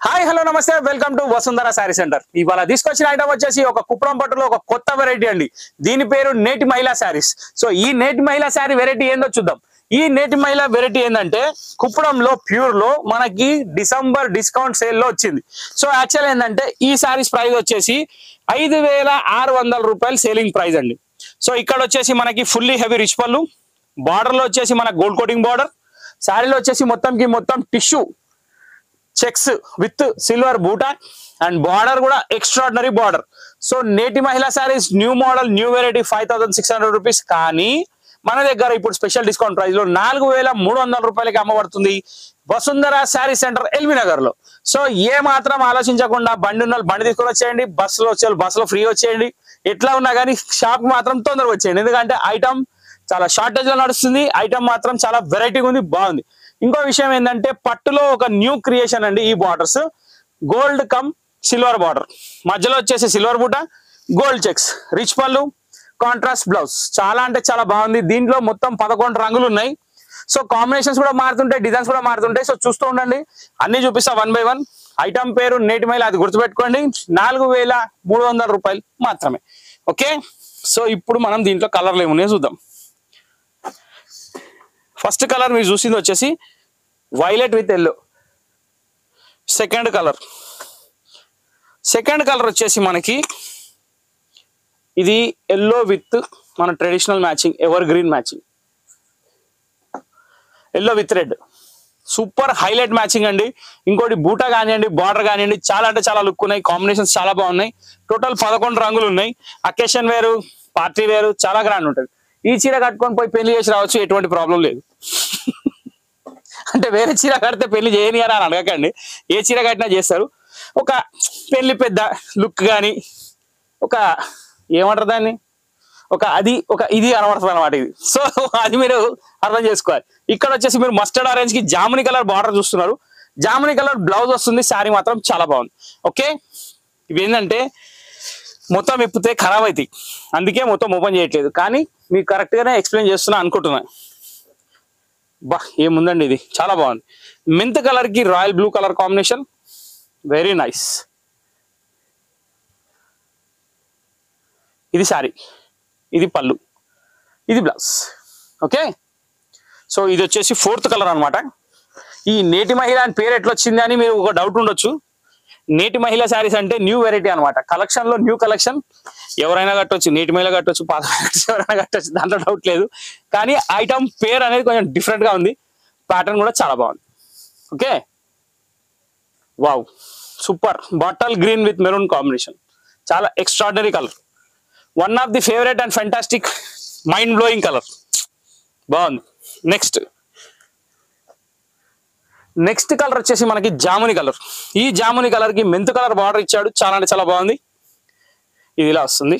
Hi hello నమస్తే welcome to Vasundhara sari centre. ఇవాళ తీసుకొచ్చిన ఐటమ్ వచ్చేసి ఒక కుప్పడం పట్టులో ఒక కొత్త వెరైటీ అండి. దీని పేరు నేటి మహిళా శారీస్. సో ఈ నేటి మహిళా శారీ వెరైటీ ఏందో చూద్దాం. ఈ నేటి మహిళా వెరైటీ ఏంటంటే కుప్పడంలో ప్యూర్ లో మనకి డిసెంబర్ డిస్కౌంట్ సేల్ లో వచ్చింది. సో యాక్చువల్ ఏంటంటే ఈ శారీస్ ప్రైస్ వచ్చేసి 5,600 రూపాయలు సేలింగ్ ప్రైస్ అండి. సో ఇక్కడ వచ్చేసి మనకి ఫుల్లీ హెవీ రిచ్ పళ్ళు, బార్డర్ లో వచ్చేసి మన గోల్డ్ కోటింగ్ బార్డర్, శారీలో వచ్చేసి మొత్తం టిష్యూ చెక్స్ విత్ సిల్వర్ బూటా అండ్ బార్డర్ కూడా ఎక్స్ట్రాడినరీ బార్డర్. సో నేటి మహిళా saris new model new variety 5,600 rupees. కానీ మన దగ్గర ఇప్పుడు స్పెషల్ డిస్కౌంట్ ప్రైస్ లో 4,300 రూపాయలకి అమ్మబడుతుంది వసుంధర శారీ సెంటర్ ఎల్బీ నగర్ లో. సో ఏ మాత్రం ఆలోచించకుండా బండి ఉన్న బండి తీసుకొని వచ్చేయండి, బస్సులో వచ్చే బస్సులో ఫ్రీ వచ్చేయండి, ఎట్లా ఉన్నా కానీ షాప్ మాత్రం తొందరగా వచ్చేయండి. ఎందుకంటే ఐటమ్ చాలా షార్టేజ్ లో నడుస్తుంది, ఐటమ్ మాత్రం చాలా వెరైటీగా ఉంది, బాగుంది. ఇంకో విషయం ఏంటంటే పట్టులో ఒక న్యూ క్రియేషన్ అండి. ఈ borders gold come silver border, మధ్యలో వచ్చేసి సిల్వర్ బూట, గోల్డ్ చెక్స్, రిచ్ పళ్ళు, కాంట్రాస్ట్ బ్లౌజ్. చాలా అంటే చాలా బాగుంది. దీంట్లో మొత్తం 11 రంగులు ఉన్నాయి. సో కాంబినేషన్స్ కూడా మారుతుంటాయి, డిజైన్స్ కూడా మారుతుంటాయి. సో చూస్తూ ఉండండి, అన్ని చూపిస్తా 1 by 1. ఐటమ్ పేరు నేటి మహిళ, అది గుర్తుపెట్టుకోండి. 4,300 రూపాయలు మాత్రమే. ఓకే, సో ఇప్పుడు మనం దీంట్లో కలర్లు ఏమున్నాయో చూద్దాం. ఫస్ట్ కలర్ మీరు చూసింది వచ్చేసి violet with yellow. Second colour వచ్చేసి మనకి ఇది ఎల్లో విత్ మన traditional matching ever green matching, yellow with red, super highlight matching అండి. ఇంకోటి బూటా కానివ్వండి, బార్డర్ కానివ్వండి, చాలా అంటే చాలా లుక్ ఉన్నాయి. కాంబినేషన్స్ చాలా బాగున్నాయి. టోటల్ 11 రంగులు ఉన్నాయి. అకేషన్ వేరు, పార్టీ వేరు, చాలా గ్రాండ్ ఉంటుంది. ఈ చీర కట్టుకొని పోయి పెళ్లి చేసి రావచ్చు, ఎటువంటి ప్రాబ్లం లేదు. అంటే వేరే చీర కడితే పెళ్లి చేయని అని అడగకండి, ఏ చీర కట్టినా చేస్తారు. ఒక పెళ్లి పెద్ద లుక్ కానీ ఒక ఏమంటారు దాన్ని, ఒక ఇది కనబడుతుంది అనమాట ఇది. సో అది మీరు అర్థం చేసుకోవాలి. ఇక్కడ వచ్చేసి మీరు మస్టర్డ్ ఆరెంజ్ కి జాముని కలర్ బార్డర్ చూస్తున్నారు. జాముని కలర్ బ్లౌజ్ వస్తుంది. శారీ మాత్రం చాలా బాగుంది. ఓకే, ఇవి ఏంటంటే మొత్తం ఎప్పితే ఖరాబ్ అవుతాయి, అందుకే మొత్తం ఓపెన్ చేయట్లేదు. కానీ మీకు కరెక్ట్ గానే ఎక్స్ప్లెయిన్ చేస్తున్నా అనుకుంటున్నా. బా ఏముందండి, ఇది చాలా బాగుంది. మెంత్ కలర్ కి royal blue colour combination, very nice. ఇది శారీ, ఇది పళ్ళు, ఇది బ్లౌజ్. ఓకే, సో ఇది వచ్చేసి 4th కలర్ అనమాట. ఈ నేటి మహిళ అని పేరు ఎట్లా వచ్చింది అని మీరు ఒక డౌట్ ఉండొచ్చు. నేటి మహిళ శారీస్ అంటే న్యూ వెరైటీ అనమాట. కలెక్షన్ లో న్యూ కలెక్షన్, ఎవరైనా కట్టొచ్చు, నేటి మహిళ కట్టొచ్చు, పాత ఎవరైనా కట్టొచ్చు, దాంట్లో డౌట్ లేదు. కానీ ఐటమ్ పేరు అనేది కొంచెం డిఫరెంట్ గా ఉంది. ప్యాటర్న్ కూడా చాలా బాగుంది. Okay, wow super. Bottle green with maroon combination, చాలా extraordinary colour. One of the favourite and fantastic mind blowing colour, బాగుంది. నెక్స్ట్ కలర్ వచ్చేసి మనకి జాముని కలర్. ఈ జాముని కలర్ కి మెంతు కలర్ బార్డర్ ఇచ్చాడు, చాలా అంటే చాలా బాగుంది. ఇది ఇలా వస్తుంది.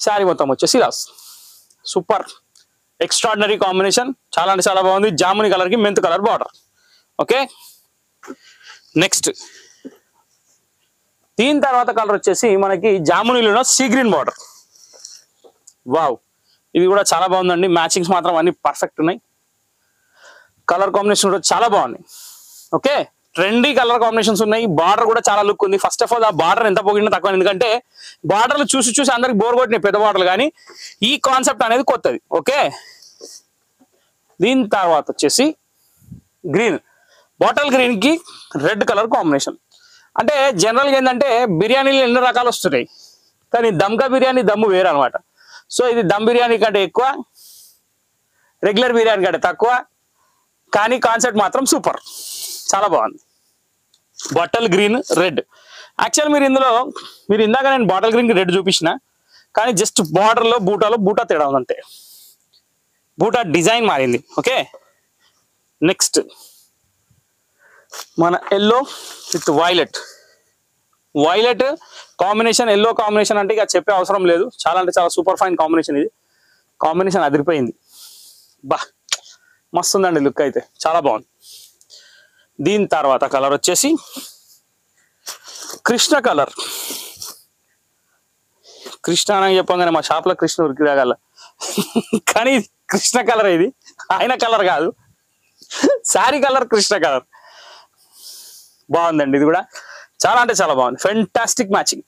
శారీ మొత్తం వచ్చేసి ఇలా వస్తుంది. సూపర్ ఎక్స్ట్రాడినరీ కాంబినేషన్, చాలా అంటే చాలా బాగుంది. జాముని కలర్ కి మెంతు కలర్ బార్డర్. ఓకే, నెక్స్ట్ దీని తర్వాత కలర్ వచ్చేసి మనకి జామునిలో సీ గ్రీన్ బార్డర్. వావ్, ఇది కూడా చాలా బాగుందండి. మ్యాచింగ్స్ మాత్రం అన్ని పర్ఫెక్ట్ ఉన్నాయి. కలర్ కాంబినేషన్ కూడా చాలా బాగున్నాయి. ఓకే, ట్రెండీ కలర్ కాంబినేషన్స్ ఉన్నాయి. బార్డర్ కూడా చాలా లుక్ ఉంది. ఫస్ట్ ఆఫ్ ఆల్ ఆ బార్డర్ ఎంత పోగినా తక్కువ, ఎందుకంటే బార్డర్లు చూసి అందరికి బోర్ కొట్టినాయి పెద్ద బార్డర్లు, కానీ ఈ కాన్సెప్ట్ అనేది కొత్తది. ఓకే, దీని తర్వాత వచ్చేసి గ్రీన్, బాటిల్ గ్రీన్ కి రెడ్ కలర్ కాంబినేషన్. అంటే జనరల్గా ఏంటంటే బిర్యానీలు ఎన్ని రకాలు వస్తున్నాయి, కానీ దమ్కా బిర్యానీ దమ్ము వేరు అనమాట. సో ఇది దమ్ బిర్యానీ కంటే ఎక్కువ, రెగ్యులర్ బిర్యానీ కంటే తక్కువ, కానీ కాన్సెప్ట్ మాత్రం సూపర్, చాలా బాగుంది. Bottle green red. యాక్చువల్ మీరు ఇందాక నేను బాటిల్ గ్రీన్ కి రెడ్ చూపించిన, కానీ జస్ట్ బార్డర్ లో బూటా తేడా ఉందంటే, బూటా డిజైన్ మారింది. ఓకే, నెక్స్ట్ మన yellow with violet combination. Yellow combination అంటే ఇక చెప్పే అవసరం లేదు, చాలా అంటే చాలా సూపర్ ఫైన్ కాంబినేషన్. ఇది కాంబినేషన్ అదిరిపోయింది. బా మస్తు ఉందండి, లుక్ అయితే చాలా బాగుంది. దీని తర్వాత కలర్ వచ్చేసి కృష్ణ కలర్. కృష్ణ అని చెప్పగానే మా షాప్ లో కృష్ణ ఉరికిరాగల, కానీ కృష్ణ కలర్, ఇది ఆయన కలర్ కాదు, శారీ కలర్ కృష్ణ కలర్. బాగుందండి ఇది కూడా, చాలా అంటే చాలా బాగుంది, fantastic matching.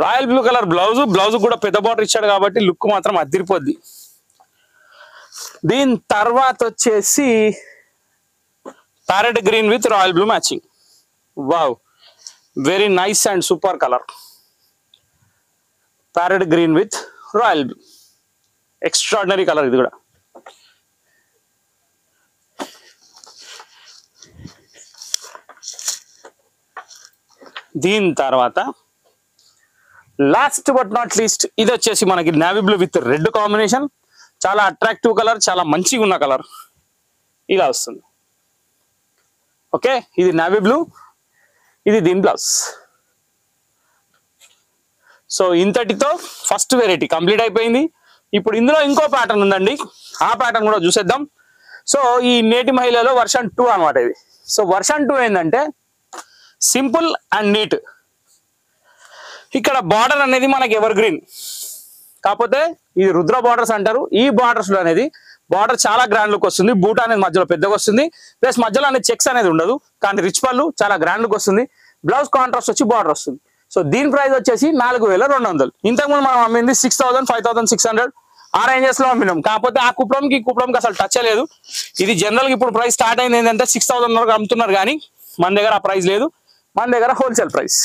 Royal blue colour blouse కూడా పెద్ద బార్డర్ ఇచ్చాడు కాబట్టి లుక్ మాత్రం అదిరిపోద్ది. దీని తర్వాత వచ్చేసి parrot green with royal blue matching. Wow, very nice and super colour. Parrot green with royal blue, extraordinary colour ఇది కూడా. దీని తర్వాత లాస్ట్ బట్ నాట్ లీస్ట్ ఇది వచ్చేసి మనకి navy blue with red combination. చాలా అట్రాక్టివ్ కలర్, చాలా మంచిగా ఉన్న కలర్ ఇలా వస్తుంది. ఓకే, ఇది నేవీ బ్లూ, ఇది దీని బ్లౌజ్. సో ఇంతటితో ఫస్ట్ వెరైటీ కంప్లీట్ అయిపోయింది. ఇప్పుడు ఇందులో ఇంకో ప్యాటర్న్ ఉందండి, ఆ ప్యాటర్న్ కూడా చూసేద్దాం. సో ఈ నేటి మహిళలో వర్షన్ 2 అనమాట ఇది. సో వర్షన్ 2 ఏంటంటే సింపుల్ అండ్ నీట్. ఇక్కడ బార్డర్ అనేది మనకి ఎవర్ గ్రీన్, కాకపోతే ఇది రుద్ర బార్డర్స్ అంటారు. ఈ బార్డర్స్ లో అనేది బార్డర్ చాలా గ్రాండ్ లుక్ వస్తుంది. బూటా అనేది మధ్యలో పెద్దగా వస్తుంది, ప్లస్ మధ్యలో అనేది చెక్స్ అనేది ఉండదు, కానీ రిచ్ పళ్ళు చాలా గ్రాండ్ లుక్ వస్తుంది. బ్లౌజ్ కాంట్రాస్ట్ వచ్చి బార్డర్ వస్తుంది. సో దీని ప్రైస్ వచ్చేసి 4200. ఇంతకుముందు మనం అమ్మింది 6000, 5600 ఆ రేంజెస్ లో అమ్మినాం. కాకపోతే ఆ కుప్రంకి అసలు టచ్ లేదు. ఇది జనరల్ గా ఇప్పుడు ప్రైస్ స్టార్ట్ అయింది ఏంటంటే 6000 వరకు అమ్ముతున్నారు, కానీ మన దగ్గర ఆ ప్రైస్ లేదు. మన దగ్గర హోల్సేల్ ప్రైస్,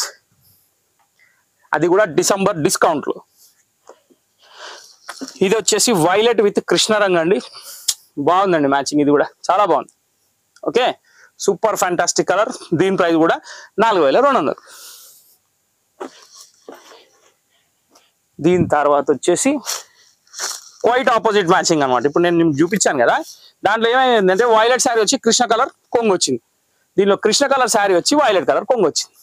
అది కూడా డిసెంబర్ డిస్కౌంట్ లో. ఇది వచ్చేసి వైలెట్ విత్ కృష్ణ రంగు అండి, బాగుందండి మ్యాచింగ్, ఇది కూడా చాలా బాగుంది. Okay, super fantastic colour. దీని ప్రైస్ కూడా 4200. దీని తర్వాత వచ్చేసి క్వైట్ ఆపోజిట్ మ్యాచింగ్ అనమాట. ఇప్పుడు నేను చూపించాను కదా, దాంట్లో ఏమైందంటే వైలెట్ శారీ వచ్చి కృష్ణ కలర్ కొంగు వచ్చింది, దీనిలో కృష్ణ కలర్ శారీ వచ్చి వైలెట్ కలర్ కొంగు వచ్చింది,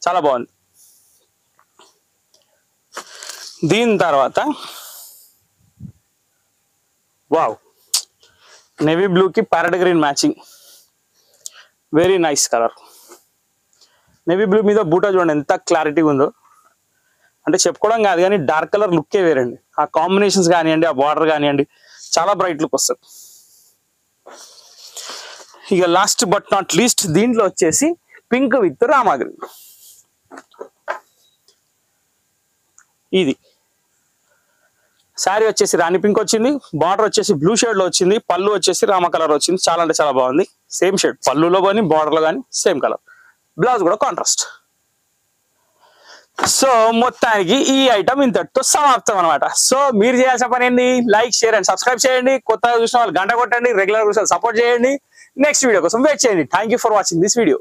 చాలా బాగుంది. దీని తర్వాత వావ్, నేవీ బ్లూకి parrot green matching, very nice colour. Navy blue మీద బూటా చూడండి ఎంత క్లారిటీగా ఉందో, అంటే చెప్పుకోవడం కాదు కానీ డార్క్ కలర్ లుక్కే వేరండి. ఆ కాంబినేషన్స్ కానివ్వండి, ఆ బార్డర్ కానివ్వండి, చాలా బ్రైట్ లుక్ వస్తుంది. ఇక లాస్ట్ బట్ నాట్ లీస్ట్ దీంట్లో వచ్చేసి పింక్ విత్ రామా గ్రీన్. ఇది శారీ వచ్చేసి రాణి పింక్ వచ్చింది, బార్డర్ వచ్చేసి బ్లూ షేడ్ లో వచ్చింది, పళ్ళు వచ్చేసి రామ కలర్ వచ్చింది. చాలా అంటే చాలా బాగుంది, సేమ్ షేడ్ పళ్ళులో కానీ బార్డర్ లో కానీ సేమ్ కలర్. బ్లౌజ్ కూడా కాంట్రాస్ట్. సో మొత్తానికి ఈ ఐటమ్ ఇంతటితో సమాప్తం అనమాట. సో మీరు చేయాల్సిన పని ఏంటి, లైక్, షేర్ అండ్ సబ్స్క్రైబ్ చేయండి. కొత్తగా చూసిన వాళ్ళు గంట కొట్టండి, రెగ్యులర్ చూసిన సపోర్ట్ చేయండి. నెక్స్ట్ వీడియో కోసం వెయిట్ చేయండి. Thank you for watching this video.